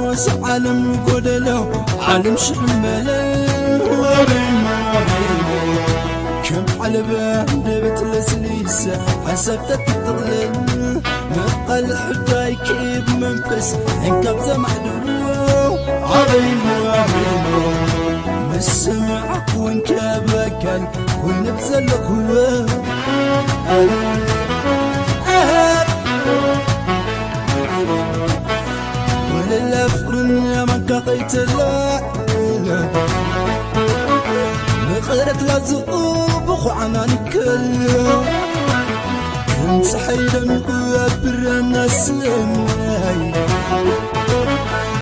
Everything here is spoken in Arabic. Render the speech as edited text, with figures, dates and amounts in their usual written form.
وس عالم قدلو عالم شمله كم علبة دبت لسليسة حسبت تطلل مقال حداي كيب منفس انكب زمعدو عظيم مسمعك وانكبك ونبزلك هو ولله فرن يا من كقيت الله مغيرت لازقوب وخوانا نكل كنت حيدا مقابر الناس